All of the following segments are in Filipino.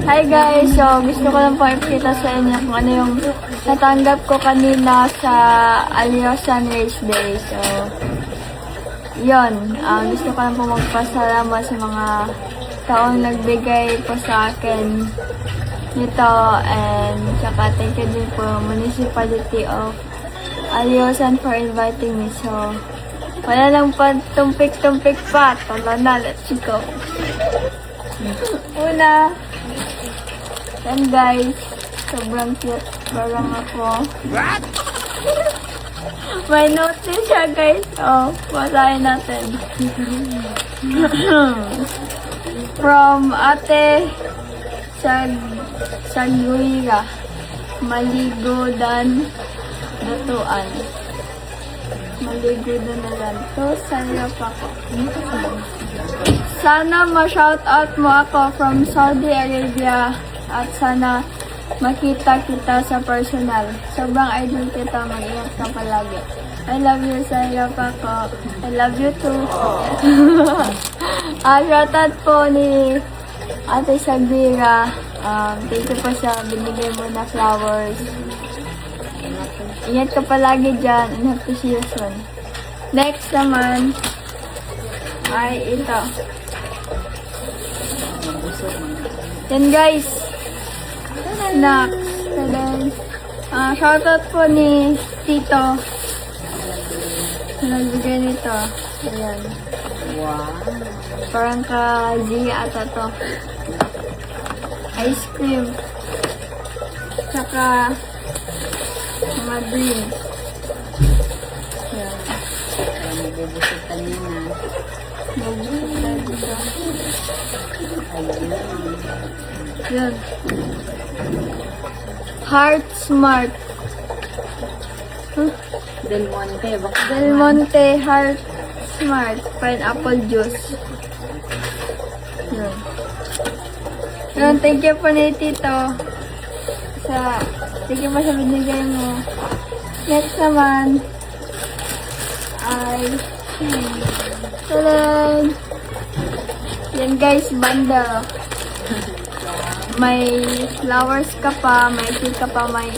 Hi guys! So, gusto ko lang po ipakita sa inyo kung ano yung natanggap ko kanina sa Aliosan Race Day. So, yun. Gusto ko lang po magpasalamat sa mga taong nagbigay po sa akin nito. And tsaka thank you din po Municipality of Aliosan for inviting me. So, wala lang pa tumpik-tumpik pa. Tala na, let's go. Una, yan guys, sobrang cute. Parang ako. What? May notice siya guys. Oh, basahin natin. From Ate Saguira, Maligo dan Datuan. Maligo dan nalan. To, sa'yo pa ko. Sana ma-shoutout mo ako from Saudi Arabia at sana makita kita sa personal. Sobrang idol kita, mag-ingat ka palagi. I love you, Sarah Paco. I love you too. Shoutout po ni Ate Sagbira. Thank you po sa binigay mo na flowers. Ingat ka palagi dyan and hope to see you soon. Next naman ay ito. Yan guys. Snacks. And then, shoutout po ni Tito. Nagbigay nito. Ayan. Wow. Parang ka-Gia ata to. Ice cream. Tsaka mga drinks. Ayan. Kaya mabubusutan niya na. Magbusog tayo dito. Ayun. Yan. Heart Smart. Del Monte. Baka Del Monte Heart Smart. Pineapple juice. Yan. Yan, thank you po ni Tito. Thank you po sa binigay mo. Next naman ay talan. Yan guys, bundle. May flowers ka pa, may tea ka pa, may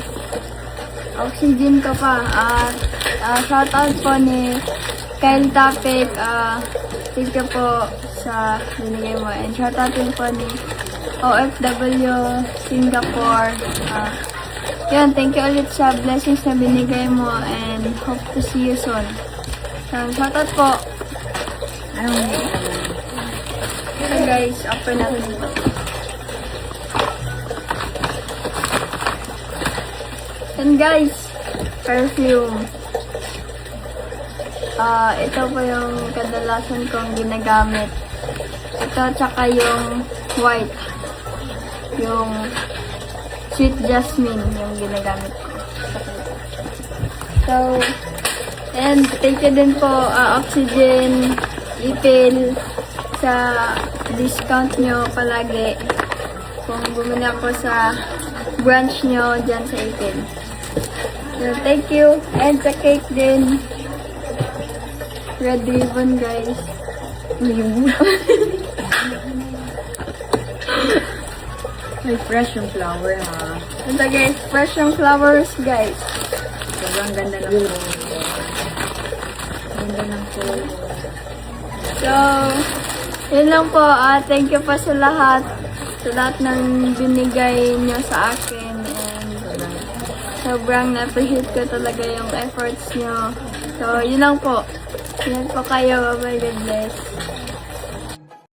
oxygen ka pa. At shoutout po ni Kyle Tapik. Thank you po sa binigay mo. And shoutout din po ni OFW Singapore. Yan, thank you ulit sa blessings na binigay mo and hope to see you soon. Shoutout po. So guys, open natin ito. And guys, perfume. Ito po yung kadalasan kong ginagamit. Ito tsaka yung white. Yung sweet jasmine yung ginagamit ko. So, and thank you din po Oxygen, Ipil sa discount nyo palagi. Kung bumili ako sa branch nyo dyan sa Ipil. So, thank you. And sa cake din. Red ribbon, guys. May fresh yung flower ha. Ito guys, fresh yung flowers, guys. Sobrang ganda ng flower. Ganda ng flower. So, yun lang po. Thank you pa sa lahat. Sa lahat ng binigay nyo sa akin. And sobrang na-appreciate ko talaga yung efforts nyo. So, yun lang po. Yan po kayo. Bye-bye. God bless.